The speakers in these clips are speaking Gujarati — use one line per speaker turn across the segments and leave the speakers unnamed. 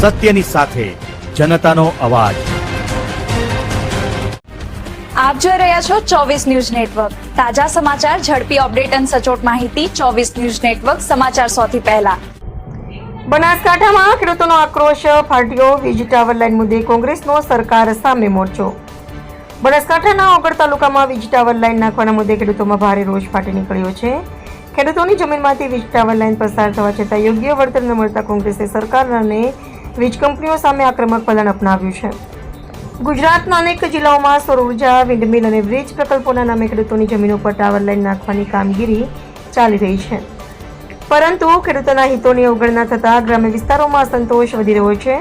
સત્યની સાથે જનતાનો અવાજ।
આપ જોઈ રહ્યા છો 24 ન્યૂઝ નેટવર્ક। તાજા સમાચાર, ઝડપી અપડેટ અને સચોટ માહિતી 24 ન્યૂઝ નેટવર્ક સમાચાર સૌથી પહેલા।
બનાસકાંઠામાં ખેડૂતોનો આક્રોશ ફાટ્યો। વીજ ટાવર લાઇન મુદ્દે કોંગ્રેસનો સરકાર સામે મોરચો। બનાસકાંઠાના ઓગળ તાલુકામાં વીજ ટાવર લાઇન નાખવાના મુદ્દે ખેડૂતોમાં ભારે રોષ ફાટી નીકળ્યો છે। ખેડૂતોની જમીનમાંથી વીજ ટાવર લાઇન પસાર થવા છતાં યોગ્ય વળતર ન મળતા કોંગ્રેસે સરકાર અને વીજ કંપનીઓ સામે આક્રમક વલણ અપનાવ્યું છે। ગુજરાતના અનેક જિલ્લાઓમાં સૌર ઉર્જા, વિન્ડમિલ અને બ્રિજ પ્રકલ્પોના નામે ખેડૂતોની જમીનો પર ટાવર લાઇન નાખવાની કામગીરી ચાલી રહી છે, પરંતુ ખેડૂતોના હિતોની અવગણના થતાં ગ્રામ્ય વિસ્તારોમાં અસંતોષ વધી રહ્યો છે।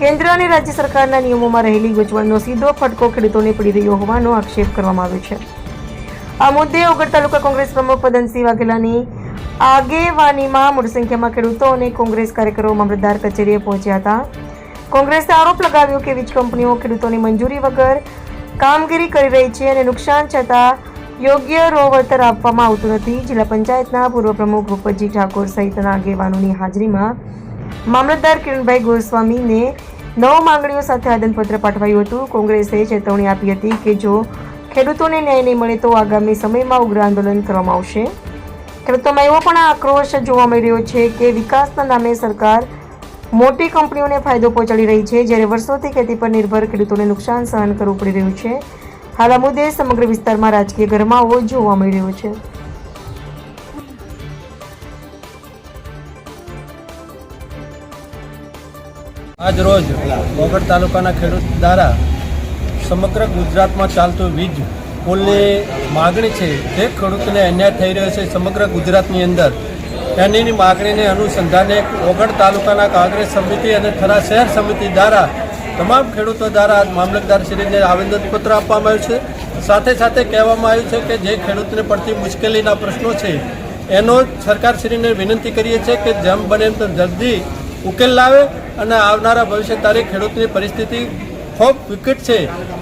કેન્દ્ર અને રાજ્ય સરકારના નિયમોમાં રહેલી ગૂંચવણનો સીધો ફટકો ખેડૂતોને પડી રહ્યો હોવાનો આક્ષેપ કરવામાં આવ્યો છે। આ મુદ્દે ઓગળ તાલુકા કોંગ્રેસ પ્રમુખ પદનસિંહ વાઘેલાની આગેવાનીમાં મોટી સંખ્યામાં ખેડૂતો અને કોંગ્રેસ કાર્યકરો મામલતદાર કચેરીએ પહોંચ્યા હતા। કોંગ્રેસે આરોપ લગાવ્યો કે વીજ કંપનીઓ ખેડૂતોની મંજૂરી વગર કામગીરી કરી રહી છે અને નુકસાન છતાં યોગ્ય વળતર આપવામાં આવતું નથી। જિલ્લા પંચાયતના પૂર્વ પ્રમુખ ભૂપતજી ઠાકોર સહિતના આગેવાનોની હાજરીમાં મામલતદાર કિરણભાઈ ગોસ્વામીને 9 માંગણીઓ સાથે આવેદનપત્ર પાઠવાયું હતું। કોંગ્રેસે ચેતવણી આપી હતી કે જો ખેડૂતોને ન્યાય નહીં મળે તો આગામી સમયમાં ઉગ્ર આંદોલન કરવામાં આવશે। ખેડૂતોમાં એવો પણ આક્રોશ જોવા મળી રહ્યો છે કે વિકાસના નામે સરકાર મોટી કંપનીઓને ફાયદો પહોંચાડી રહી છે, જ્યારે વર્ષોથી ખેતી પર નિર્ભર ખેડૂતોને નુકસાન સહન કરવું પડી રહ્યું છે। હાલ આ મુદ્દે સમગ્ર વિસ્તારમાં રાજકીય ગરમાવો જોવા મળી રહ્યો છે।
આજ રોજ ઓગળ તાલુકાના ખેડૂત દ્વારા સમગ્ર ગુજરાતમાં ચાલતું વીજ પુલની માગણી છે તે ખેડૂતને અન્યાય થઈ રહ્યો છે સમગ્ર ગુજરાતની અંદર। એની માગણીને અનુસંધાને ઓગળ તાલુકાના કોંગ્રેસ સમિતિ અને થરા શહેર સમિતિ દ્વારા તમામ ખેડૂતો દ્વારા મામલતદારશ્રીને આવેદનપત્ર આપવામાં આવ્યું છે। સાથે સાથે કહેવામાં આવ્યું છે કે જે ખેડૂતને પડતી મુશ્કેલીના પ્રશ્નો છે એનો સરકારશ્રીને વિનંતી કરીએ છીએ કે જેમ બને એમ જલ્દી ઉકેલ લાવે અને આવનારા ભવિષ્ય તારીખ ખેડૂતની પરિસ્થિતિ ખૂબ વિકટ છે।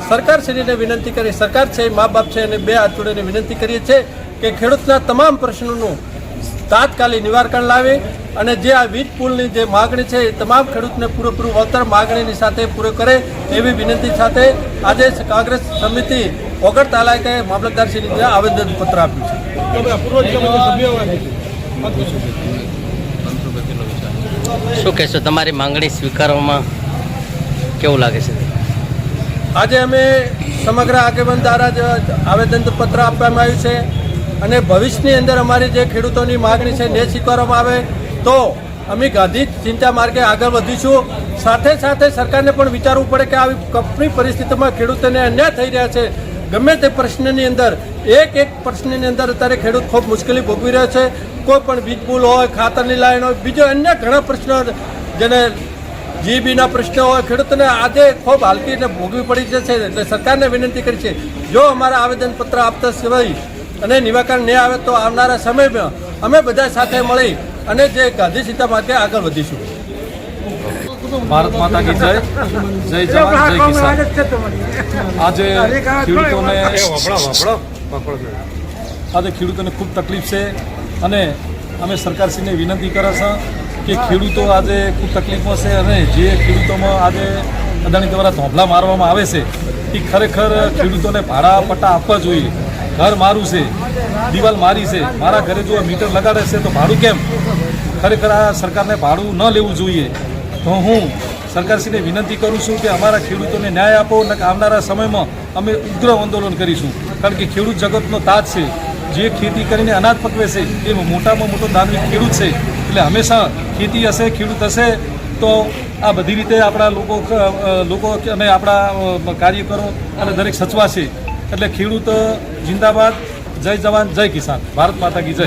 સરકારશ્રીને વિનંતી કરી, સરકાર છે, મા બાપ છે, અને બે હાથ જોડીને વિનંતી કરીએ છીએ કે ખેડૂતના તમામ પ્રશ્નોનું તાત્કાલિક નિવારણ લાવે અને જે આ વીજ પુલની જે માગણી છે એ તમામ ખેડૂતને પૂરેપૂરું વળતર માગણીની સાથે પૂરો કરે એવી વિનંતી સાથે આજે કોંગ્રેસ સમિતિ ઓગળ તાલુકાએ મામલતદારશ્રીને આવેદનપત્ર આપ્યું છે।
શું કહેશો, તમારી માંગણી સ્વીકારવામાં કેવું લાગે છે?
આજે અમે સમગ્ર આગેવાન દ્વારા આવેદનપત્ર આપવામાં આવ્યું છે અને ભવિષ્યની અંદર અમારી જે ખેડૂતોની માગણી છે ને સ્વીકારવામાં આવે તો અમે ગાંધી ચિંતા માર્ગે આગળ વધીશું। સાથે સાથે સરકારને પણ વિચારવું પડે કે આવી કપરી પરિસ્થિતિમાં ખેડૂતોને અન્યાય થઈ રહ્યા છે। ગમે તે પ્રશ્નની અંદર એક પ્રશ્નની અંદર અત્યારે ખેડૂત ખૂબ મુશ્કેલી ભોગવી રહ્યો છે। કોઈ પણ વીજ પુલ હોય, ખાતરની લાઈન હોય, બીજો અન્ય ઘણા પ્રશ્નો જેને જીબીના પ્રશ્નો હોય, ખેડૂતોને આજે ખૂબ હાલકીને ભોગવી પડી છે। એટલે સરકારને વિનંતી કરી છે જો અમારા આવેદનપત્ર આપતા સિવાય અને નિરાકરણ નહીં આવે તો આવનારા સમયમાં અમે બધા સાથે મળી અને જે ગાંધી સીતા માર્ગે આગળ વધીશું।
ભારત માતા કી જય, જય જવાન જય કિસાન। આજે ખેડૂતોને ખૂબ તકલીફ છે અને અમે સરકારશ્રીને વિનંતી કરે છે કે ખેડૂતો આજે ખૂબ તકલીફમાં છે અને જે ખેડૂતોમાં આજે અદાણી દ્વારા ધોંભલા મારવામાં આવે છે એ ખરેખર ખેડૂતોને ભાડા પટ્ટા આપવા જોઈએ। ઘર મારું છે, દિવાલ મારી છે, મારા ઘરે જો મીટર લગાડે છે તો ભાડું કેમ? ખરેખર આ સરકારને ભાડું ન લેવું જોઈએ। તો હું સરકારશ્રીને વિનંતી કરું છું કે અમારા ખેડૂતોને ન્યાય આપો અને આવનારા સમયમાં અમે ઉગ્ર આંદોલન કરીશું, કારણ કે ખેડૂત જગતનો તાજ છે। જે ખેતી કરીને અનાજ પકવે છે એ મોટામાં મોટો દાનવી ખેડૂત છે। એટલે હંમેશા ખેતી હશે, ખેડૂત હશે તો આ બધી રીતે આપણા લોકો અને આપણા કાર્યકરો અને દરેક સચવાશે। એટલે ખેડૂત જિંદાબાદ, જય જવાન જય કિસાન, ભારત માતા કી જય।